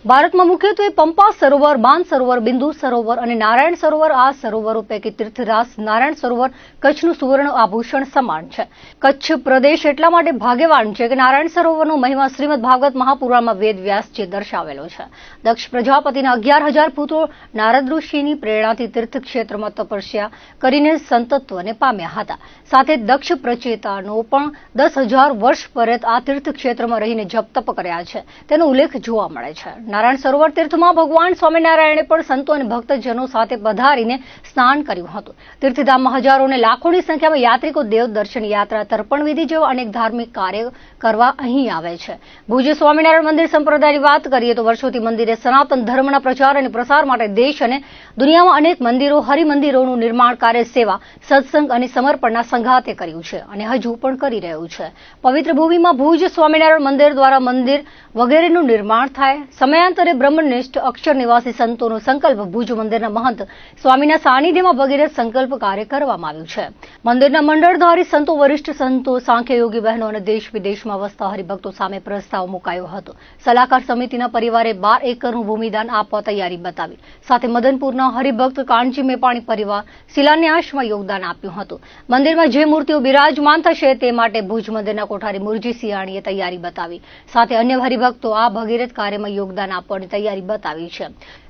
ભારતમાં મુખ્યત્વે પંપા સરોવર, માન સરોવર, બિંદુ સરોવર અને નારાયણ સરોવર આ સરોવરો પૈકી તીર્થરાજ નારાયણ સરોવર કચ્છનું સુવર્ણ આભૂષણ સમાન છે. કચ્છ પ્રદેશ એટલા માટે ભાગ્યવાન છે કે નારાયણ સરોવરનો મહિમા શ્રીમદ ભાગવત મહાપુરાણમાં વેદ વ્યાસજીએ દર્શાવેલો છે. દક્ષ પ્રજાપતિના 11,000 પુત્રો નારદ ઋષિની પ્રેરણાથી તીર્થ ક્ષેત્રમાં તપસ્યા કરીને સંતત્વને પામ્યા હતા. સાથે દક્ષ પ્રચેતાનો પણ 10,000 વર્ષ પરત આ તીર્થ ક્ષેત્રમાં રહીને જપ તપ કર્યા છે તેનો ઉલ્લેખ જોવા મળે છે. નારાયણ સરોવર તીર્થમાં ભગવાન સ્વામિનારાયણે પણ સંતો અને ભક્તજનો સાથે પધારીને સ્નાન કર્યું હતું. તીર્થધામમાં હજારો અને લાખોની સંખ્યામાં યાત્રિકો દેવ દર્શન, યાત્રા, તર્પણ વિધિ જેવા અનેક ધાર્મિક કાર્ય કરવા અહીં આવે છે. ભુજ સ્વામિનારાયણ મંદિર સંપ્રદાયની વાત કરીએ તો વર્ષોથી મંદિરે સનાતન ધર્મના પ્રચાર અને પ્રસાર માટે દેશ અને દુનિયામાં અનેક મંદિરો, હરિમંદિરોનું નિર્માણ કાર્ય, સેવા, સત્સંગ અને સમર્પણના સંઘાતે કર્યું છે અને હજુ પણ કરી રહ્યું છે. પવિત્ર ભૂમિમાં ભુજ સ્વામિનારાયણ મંદિર દ્વારા મંદિર વગેરેનું નિર્માણ થાય. સમયાંતરે બ્રહ્મનિષ્ઠ અક્ષર નિવાસી સંતોનો સંકલ્પ ભુજ મંદિરના મહંત સ્વામીના સાનિધ્યમાં ભગીરથ સંકલ્પ કાર્ય કરવામાં આવ્યું છે. મંદિરના મંડળધારી સંતો, વરિષ્ઠ સંતો, સાંખ્યયોગી બહેનો અને દેશ વિદેશમાં વસતા હરિભક્તો સામે પ્રસ્તાવ મુકાયો હતો. સલાહકાર સમિતિના પરિવારે 12 એકરનું ભૂમિદાન આપવા તૈયારી બતાવી. સાથે મદનપુરના હરિભક્ત કાનજી મેપાણી પરિવાર શિલાન્યાસમાં યોગદાન આપ્યું હતું. મંદિરમાં જે મૂર્તિઓ બિરાજમાન થશે તે માટે ભુજ મંદિરના કોઠારી મુરજી સિયાણીએ તૈયારી બતાવી. સાથે અન્ય હરિભક્તો આ ભગીરથ કાર્યમાં યોગદાન આપવાની તૈયારી બતાવી છે.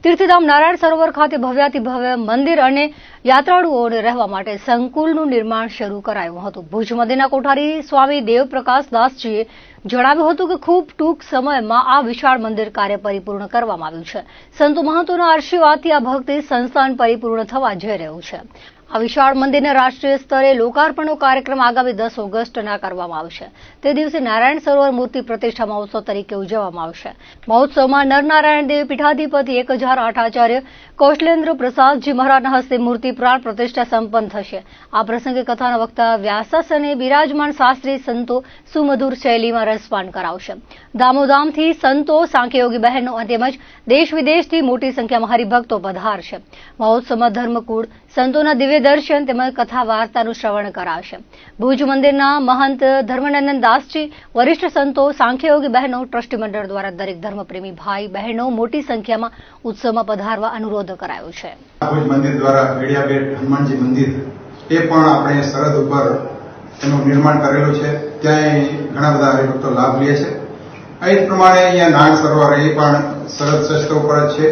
તીર્થધામ નારાયણ સરોવર ખાતે ભવ્યાતિ ભવ્ય મંદિર અને યાત્રાળુઓને રહેવા માટે સંકુલનું નિર્માણ શરૂ કરાયું હતું. ભુજ મંદિરના કોઠારી સ્વામી દેવપ્રકાશ દાસજીએ જણાવ્યું હતું કે ખૂબ ટૂંક સમયમાં આ વિશાળ મંદિર કાર્ય પરિપૂર્ણ કરવામાં આવ્યું છે. સંતો મહંતોના આશીર્વાદથી આ ભક્તિ સંસ્થાન પરિપૂર્ણ થવા જઈ રહ્યું છે. આ વિશાળ મંદિરના રાષ્ટ્રીય સ્તરે લોકાર્પણનો કાર્યક્રમ આગામી 10 ઓગસ્ટના કરવામાં આવશે. તે દિવસે નારાયણ સરોવર મૂર્તિ પ્રતિષ્ઠા મહોત્સવ તરીકે ઉજવવામાં આવશે. મહોત્સવમાં નરનારાયણ દેવ પીઠાધિપતિ 1008 આચાર્ય કૌશલેન્દ્ર પ્રસાદજી મહારાજના હસ્તે મૂર્તિ પ્રાણ પ્રતિષ્ઠા સંપન્ન થશે. આ પ્રસંગે કથાના વક્તા વ્યાસાસને બિરાજમાન શાસ્ત્રી સંતો સુમધુર શૈલીમાં રસપાન કરાવશે. ધામોધામથી સંતો, સાંખ્યયોગી બહેનો તેમજ દેશ વિદેશથી મોટી સંખ્યામાં હરિભક્તો પધારશે. મહોત્સવમાં ધર્મકુળ સંતોના દિવ્ય દર્શન તેમજ કથા વાર્તાનું શ્રવણ કરાશે. ભુજ મંદિરના મહંત ધર્મનંદન દાસજી, વરિષ્ઠ સંતો, સાંખ્યયોગી બહેનો, ટ્રસ્ટી મંડળ દ્વારા દરેક ધર્મપ્રેમી ભાઈ બહેનો મોટી સંખ્યામાં ઉત્સવમાં પધારવા અનુરોધ કરાયો છે. ભુજ મંદિર દ્વારા વેડિયાબેટ હનુમાનજી મંદિર એ પણ આપણે સરહદ ઉપર એનું નિર્માણ કરેલું છે. ત્યાં ઘણા બધા હરિભક્તો લાભ લે છે. એ જ પ્રમાણે અહીંયા નારાયણ સરોવર એ પણ સરહદ શસ્ત્ર ઉપર જ છે.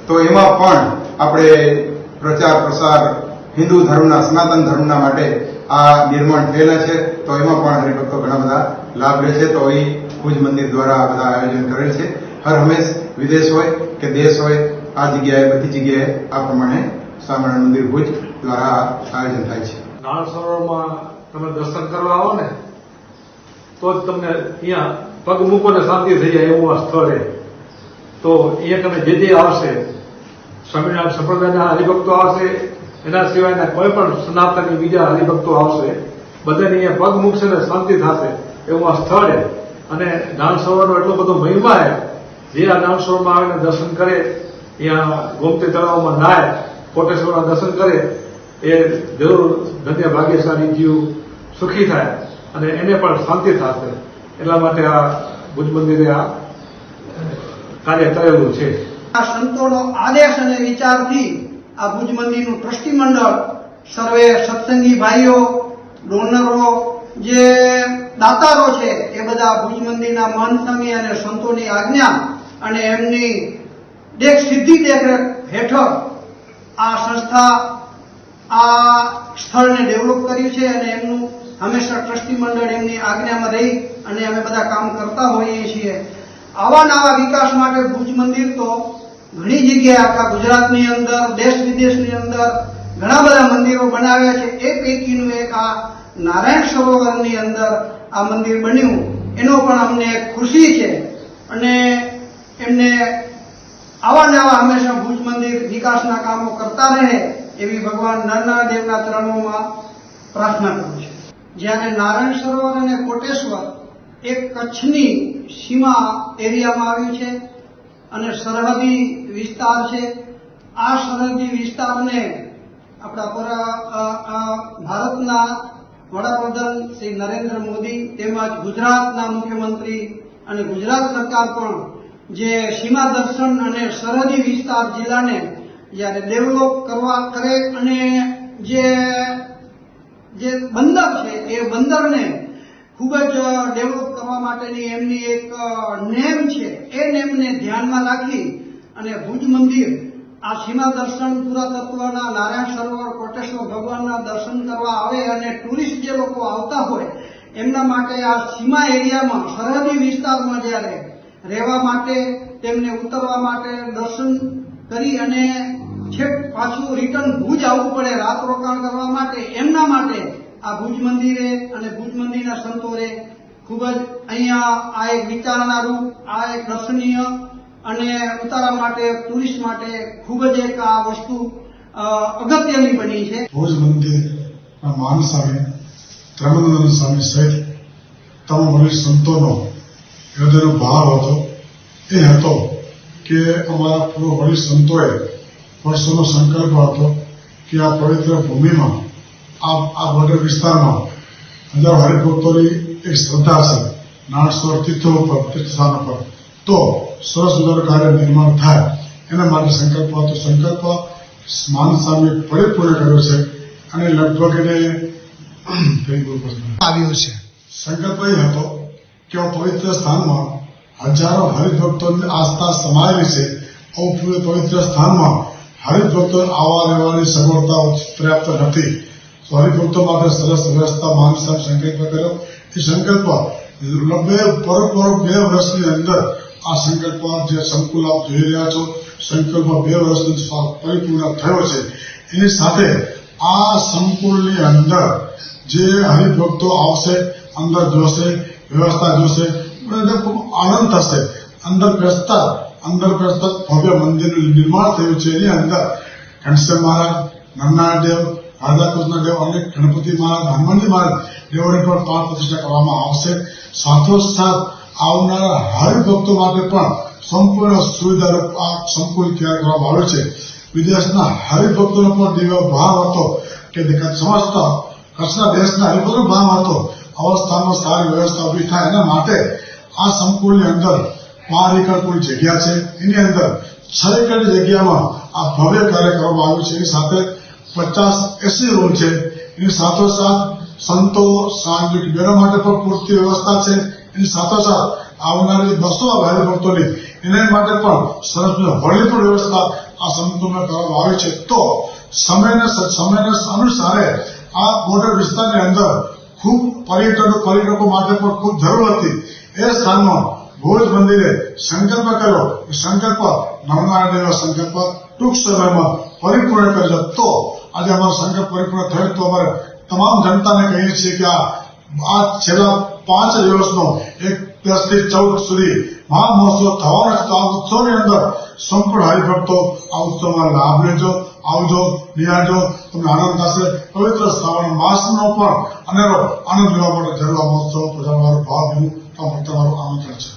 તો એમાં પણ આપણે પ્રચાર પ્રસાર હિન્દુ ધર્મના, સનાતન ધર્મના માટે આ નિર્માણ થયેલા છે. તો એમાં પણ હરિભક્તો ઘણા બધા લાભ લે છે. તો એ ભુજ મંદિર દ્વારા આ બધા આયોજન કરેલ છે. હર હંમેશ વિદેશ હોય કે દેશ હોય, આ જગ્યાએ બધી જગ્યાએ આ પ્રમાણે સ્વામિનારાયણ મંદિર ભુજ દ્વારા આયોજન થાય છે. નારાયણ સરોવરમાં તમે દર્શન કરવા આવો ને તો જ તમને અહીંયા પગ મૂકો ને શાંતિ થઈ જાય એવું આ સ્થળ છે. તો અહીંયા તમે જે આવશે, સ્વામિનારાયણ સંપ્રદાયના હરિભક્તો આવશે, એના સિવાયના કોઈ પણ સનાતની બીજા હરિભક્તો આવશે, બધાને અહીંયા પગ મૂકશે ને શાંતિ થશે એવું આ સ્થળ છે. અને નારાયણ સરોવરનો એટલો બધો મહિમા છે. જે આ નારાયણ સરોવરમાં આવીને દર્શન કરે, અહીંયા ગોમતી તળાવમાં નાય, કોટેશ્વરના દર્શન કરે, એ જરૂર ધન્ય ભાગ્યશાળી જીવ સુખી થાય અને એને પણ શાંતિ થશે. એટલા માટે આ ભુજ મંદિરે આ કાર્ય કરેલું છે. આ સંતોનો આદેશ અને વિચારથી આ ભુજ મંદિરનું ટ્રસ્ટી મંડળ, સર્વે સત્સંગી ભાઈઓ, ડોનરો, જે દાતારો છે એ બધા ભુજ મંદિરના મહંત સ્વામી અને સંતોની આજ્ઞા અને એમની સીધી દેખરેખ હેઠળ આ સંસ્થા આ સ્થળને ડેવલપ કર્યું છે. અને એમનું હંમેશા ટ્રસ્ટી મંડળ એમની આજ્ઞામાં રહી અને અમે બધા કામ કરતા હોઈએ છીએ. આવા નવા વિકાસ માટે ભુજ મંદિર તો ઘણી જગ્યાએ આખા ગુજરાતની અંદર, દેશ વિદેશની અંદર ઘણા બધા મંદિરો બનાવ્યા છે. એ પૈકીનું એક આ નારાયણ સરોવરની અંદર આ મંદિર બન્યું, એનો પણ અમને એક ખુશી છે. અને એમને આવા નવા હંમેશા ભુજ મંદિર વિકાસના કામો કરતા રહે એવી ભગવાન નરનારાયણ દેવના ચરણોમાં પ્રાર્થના કરું છું. જ્યારે નારાયણ સરોવર અને કોટેશ્વર એક કચ્છની સીમા એરિયામાં આવ્યું છે અને સરહદી વિસ્તાર છે. આ સરહદી વિસ્તારને આપણા ભારતના વડાપ્રધાન શ્રી નરેન્દ્ર મોદી તેમજ ગુજરાતના મુખ્યમંત્રી અને ગુજરાત સરકાર પણ જે સીમા દર્શન અને સરહદી વિસ્તાર જિલ્લાને જ્યારે ડેવલપ કરવા કરે અને જે બંદર છે એ બંદરને ખૂબ જ ડેવલપ કરવા માટેની એમની એક નેમ છે, એ નેમને ધ્યાનમાં રાખી અને ભુજ મંદિર આ સીમા દર્શન પુરાતત્વના નારાયણ સરોવર કોટેશ્વર ભગવાનના દર્શન કરવા આવે અને ટુરિસ્ટ જે લોકો આવતા હોય એમના માટે આ સીમા એરિયામાં સરહદી વિસ્તારમાં જ્યારે રહેવા માટે, તેમને ઉતરવા માટે, દર્શન કરી અને છેક પાછું રિટર્ન ભુજ આવવું પડે રાત રોકાણ કરવા માટે, એમના માટે આ ભુજ મંદિરે અને ભુજ મંદિરના સંતોએ ખૂબ જ અહીંયા આ એક વિચારણારૂપ, આ એક દર્શનીય અને ઉતારા માટે, ટુરિસ્ટ માટે ખૂબ જ એક આ વસ્તુ અગત્યની બની છે. ભુજ મંદિરના મહાન સ્વામી ત્રમંદન સ્વામી સહિત તમામ વરિષ્ઠ સંતોનો હૃદયનો ભાવ હતો એ હતો કે અમારા પૂર્વ વરિષ્ઠ સંતોએ વર્ષોનો સંકલ્પ હતો કે આ પવિત્ર ભૂમિમાં આ બોર્ડર વિસ્તારમાં હજારો હરિભક્તોની એક શ્રદ્ધા છે નારાયણ તીર્થો ઉપર, તીર્થસ્થાનો પર, તો સરસ મજાનું કાર્ય નિર્માણ થાય એના માટે સંકલ્પ હતો. સંકલ્પ મહાન સ્વામી પરિપૂર્ણ કર્યો છે અને લગભગ એને આવ્યો છે. સંકલ્પ એ હતો કે આ પવિત્ર સ્થાનમાં હજારો હરિભક્તોની આસ્થા સમાયેલી છે. આવું પવિત્ર સ્થાનમાં હરિભક્તો આવવા રહેવાની સગવડતા પર્યાપ્ત નથી, તો હરિભક્તો માટે સરસ વ્યવસ્થા મહાન સ્વામી સંકલ્પ કર્યો. એ સંકલ્પ બરોબર 2 વર્ષની અંદર આ સંકલ્પ જે સંકુલ આપ જોઈ રહ્યા છો, સંકલ્પ 2 વર્ષની પરિપૂર્ણ થયો છે. એની સાથે આ સંકુલની અંદર જે હરિભક્તો આવશે, અંદર જોશે, વ્યવસ્થા જોશે, એને ખૂબ આનંદ થશે. અંદર બેસતા ભવ્ય મંદિરનું નિર્માણ થયું છે. એની અંદર ઘનશ્યામ મહારાજ, નરનારાયણ દેવ, રાધાકૃષ્ણ દેવ અને ગણપતિ મહારાજ, હનુમાનજી મહારાજ દેવોની પણ પ્રાણ પ્રતિષ્ઠા કરવામાં આવશે. સાથોસાથ આવનારા હરિભક્તો માટે પણ સંપૂર્ણ સુવિધારૂપ આ સંકુલ તૈયાર કરવામાં આવ્યો છે. વિદેશના હરિભક્તોનો પણ દિવ્ય ભાવ હતો કે સમસ્ત કચ્છના દેશના હરિભક્તોનો ભાવ હતો આવા સ્થાનમાં સારી વ્યવસ્થા ઉભી થાય. એના માટે આ સંકુલની અંદર 5 એકર કુલ જગ્યા છે. એની અંદર 6 એકરની જગ્યામાં આ ભવ્ય કાર્ય કરવામાં આવ્યું છે. એની સાથે 50-80 રૂમ છે. એની સાથોસાથ સંતો, સાંજિક બેનો માટે પણ પૂરતી વ્યવસ્થા છે. એની સાથોસાથ આવનારી 200 હરિભક્તોની એના માટે પણ સરસ હોળની પણ વ્યવસ્થા આ સંતોમાં કરવામાં આવી છે. તો સમયના અનુસારે આ બોર્ડર વિસ્તારની અંદર ખૂબ પર્યટકો માટે પણ ખૂબ જરૂર હતી. એ સ્થાનમાં ભુજ મંદિરે સંકલ્પ કર્યો. સંકલ્પ નરનારાયણ દેવનો સંકલ્પ ટૂંક સમયમાં પરિપૂર્ણ કર્યો. તો આજે અમારો સંકલ્પ પરિપૂર્ણ થયો. તો અમારે તમામ જનતાને કહીએ છીએ કે આ છેલ્લા 5 દિવસનો 10 થી 14 સુધી મહામહોત્સવ થવાનો છે. તો આ ઉત્સવની અંદર સંપૂર્ણ હરિભક્તો આ ઉત્સવમાં લાભ લેજો, આવજો, નિહાળજો, તમને આનંદ થશે. પવિત્ર શ્રાવણ માસનો પણ અનેરો આનંદ લેવા માટે જરૂર આ મહોત્સવ પધારવાનો ભાવ તમારું આમંત્રણ છે.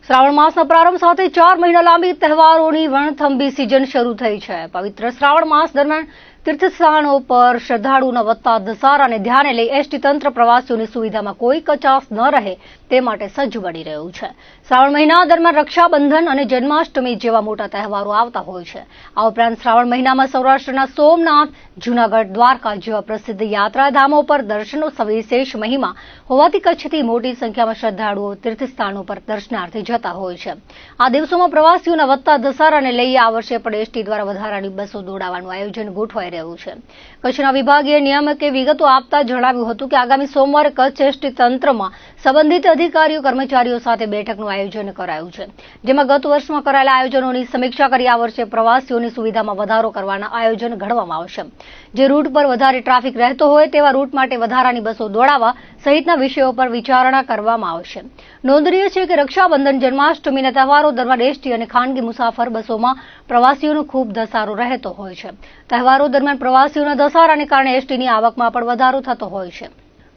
શ્રાવણ માસના પ્રારંભ સાથે 4 મહિના લાંબી તહેવારોની વણથંભી સિઝન શરૂ થઈ છે. પવિત્ર શ્રાવણ માસ દરમિયાન તીર્થસ્થાનો પર શ્રદ્ધાળુઓના વધતા ધસારાને ધ્યાને લઈ એસટી તંત્ર પ્રવાસીઓની સુવિધામાં કોઈ કચાશ ન રહે તે માટે સજ્જ બની રહ્યું છે. શ્રાવણ મહિના દરમિયાન રક્ષાબંધન અને જન્માષ્ટમી જેવા મોટા તહેવારો આવતા હોય છે. આ ઉપરાંત શ્રાવણ મહિનામાં સૌરાષ્ટ્રના સોમનાથ, જૂનાગઢ, દ્વારકા જેવા પ્રસિદ્ધ યાત્રાધામો પર દર્શનનો સવિશેષ મહિમા હોવાથી કચ્છથી મોટી સંખ્યામાં શ્રદ્ધાળુઓ તીર્થસ્થાનો પર દર્શનાર્થે જતા હોય છે. આ દિવસોમાં પ્રવાસીઓના વધતા ધસારાને લઈ આ વર્ષે પણ એસટી દ્વારા વધારાની બસો દોડાવવાનું આયોજન ગોઠવાઈ રહ્યું છે. કચ્છના વિભાગીય નિયામકે વિગતો આપતા જણાવ્યું હતું કે આગામી સોમવારે કચ્છ એસટી તંત્રમાં સંબંધિત અધિકારીઓ કર્મચારીઓ સાથે બેઠકનું આયોજન કરાયું છે, જેમાં ગત વર્ષમાં કરાયેલા આયોજનોની સમીક્ષા કરી આ વર્ષે પ્રવાસીઓની સુવિધામાં વધારો કરવાના આયોજન ઘડવામાં આવશે. જે રૂટ પર વધારે ટ્રાફિક રહેતો હોય તેવા રૂટ માટે વધારાની બસો દોડાવવા સહિતના વિષયો પર વિચારણા કરવામાં આવશે. નોંધનીય છે કે રક્ષાબંધન, જન્માષ્ટમીના તહેવારો દરમિયાન એસટી અને ખાનગી મુસાફર બસોમાં પ્રવાસીઓનો ખૂબ ધસારો રહેતો હોય છે. તહેવારો દરમિયાન પ્રવાસીઓના ધસારાને કારણે એસટીની આવકમાં પણ વધારો થતો હોય છે.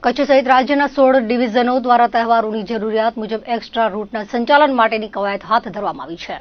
કચ્છ સહિત રાજ્યના 16 ડિવિઝનો દ્વારા તહેવારોની જરૂરિયાત મુજબ એક્સ્ટ્રા રૂટના સંચાલન માટેની કવાયત હાથ ધરવામાં આવી છે.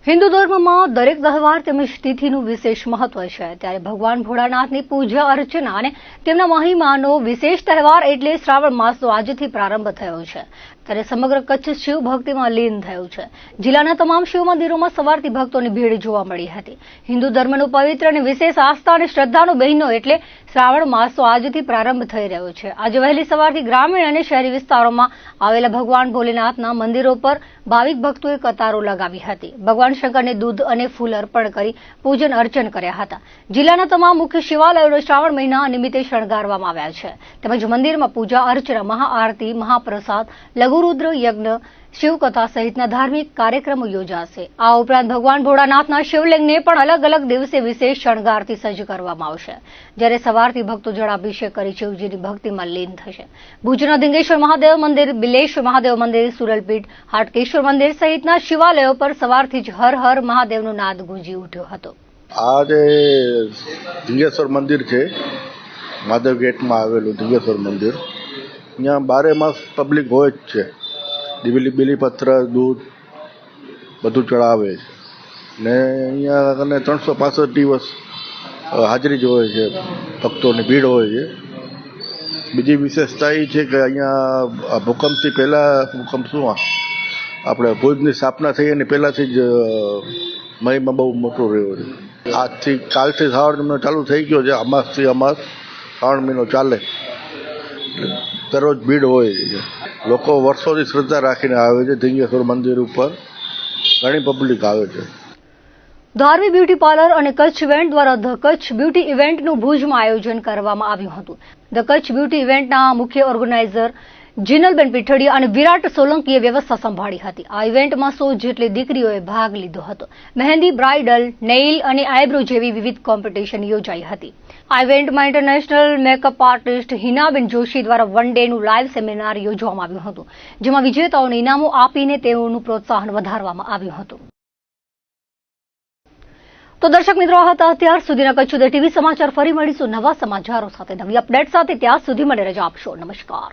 હિન્દુ ધર્મમાં દરેક તહેવાર તેમજ તિથિનું વિશેષ મહત્વ છે, ત્યારે ભગવાન ભોળાનાથની પૂજા અર્ચના અને તેમના મહિમાનો વિશેષ તહેવાર એટલે શ્રાવણ માસનો આજથી પ્રારંભ થયો છે. ત્યારે સમગ્ર કચ્છ શિવ ભક્તિમાં લીન થયું છે. જિલ્લાના તમામ શિવ મંદિરોમાં સવારથી ભક્તોની ભીડ જોવા મળી હતી. હિન્દુ ધર્મનું પવિત્ર અને વિશેષ આસ્થા અને શ્રદ્ધાનો મહિનો એટલે શ્રાવણ માસનો આજથી પ્રારંભ થઈ રહ્યો છે. આજે વહેલી સવારથી ગ્રામીણ અને શહેરી વિસ્તારોમાં આવેલા ભગવાન ભોલેનાથના મંદિરો પર ભાવિક ભક્તોએ કતારો લગાવી હતી. ભગવાન શંકરને દૂધ અને ફૂલ અર્પણ કરી પૂજન અર્ચન કર્યા હતા. જિલ્લાના તમામ મુખ્ય શિવાલયોને શ્રાવણ મહિના નિમિત્તે શણગારવામાં આવ્યા છે. તેમજ મંદિરમાં પૂજા અર્ચના, મહાઆરતી, મહાપ્રસાદ, લઘુરુદ્ર યજ્ઞ, શિવકથા સહિતના ધાર્મિક કાર્યક્રમો યોજાશે. આ ઉપરાંત ભગવાન ભોળાનાથના શિવલિંગને પણ અલગ અલગ દિવસે વિશેષ શણગારથી સજ્જ કરવામાં આવશે. જ્યારે સવારથી ભક્તો જળાભિષેક કરી શિવજીની ભક્તિમાં લીન થશે. ભુજના ધીંગેશ્વર મહાદેવ મંદિર, બિલેશ્વર મહાદેવ મંદિર, સુરલપીઠ, હાટકેશ્વર મંદિર સહિતના શિવાલયો પર સવારથી જ હર હર મહાદેવનો નાદ ગુંજી ઉઠ્યો હતો. આ જે ધીંગેશ્વર મંદિર છે, મહાદેવ ગેટમાં આવેલું ધીંગેશ્વર મંદિર, અહીંયા 12 માસ પબ્લિક હોય જ છે. બીલીપત્ર, દૂધ બધું ચડાવે છે ને અહીંયા કને 365 દિવસ હાજરી જ હોય છે, ભક્તોની ભીડ હોય છે. બીજી વિશેષતા એ છે કે અહીંયા ભૂકંપથી પહેલાં, ભૂકંપ શું આપણે ભુજની સ્થાપના થઈ એની પહેલાંથી જ મહિમા બહુ મોટો રહ્યો છે. આજથી કાલથી શ્રાવણ મહિનો ચાલુ થઈ ગયો છે. અમાસથી અમાસ શ્રાવણ મહિનો ચાલે, દરરોજ ભીડ હોય છે. લોકો વર્ષોથી શ્રદ્ધા રાખીને આવે છે. ધીંગેશ્વર મંદિર ઉપર ઘણી પબ્લિક આવે છે. ધાર્વી બ્યુટી પાર્લર અને કચ્છ ઇવેન્ટ દ્વારા ધ કચ્છ બ્યુટી ઇવેન્ટનું ભુજમાં આયોજન કરવામાં આવ્યું હતું. ધ કચ્છ બ્યુટી ઇવેન્ટના મુખ્ય ઓર્ગેનાઇઝર જીનલબેન પીઠડિયા અને વિરાટ સોલંકીએ વ્યવસ્થા સંભાળી હતી. આ ઇવેન્ટમાં 100 જેટલી દીકરીઓએ ભાગ લીધો હતો. મહેંદી, બ્રાઇડલ, નેઇલ અને આઈબ્રો જેવી વિવિધ કોમ્પિટિશન યોજાઈ હતી. આ ઇવેન્ટમાં ઇન્ટરનેશનલ મેકઅપ આર્ટિસ્ટ હિનાબેન જોશી દ્વારા 1 ડેનું લાઇવ સેમિનાર યોજવામાં આવ્યું હતું, જેમાં વિજેતાઓને ઇનામો આપીને તેઓનું પ્રોત્સાહન વધારવામાં આવ્યું હતું. તો દર્શક મિત્રો, આ હતા અત્યાર સુધીના કચ્છ ઉદય ટીવી સમાચાર. ફરી મળીશું નવા સમાચારો સાથે, નવી અપડેટ સાથે. ત્યાં સુધી મને રજા આપશો. નમસ્કાર.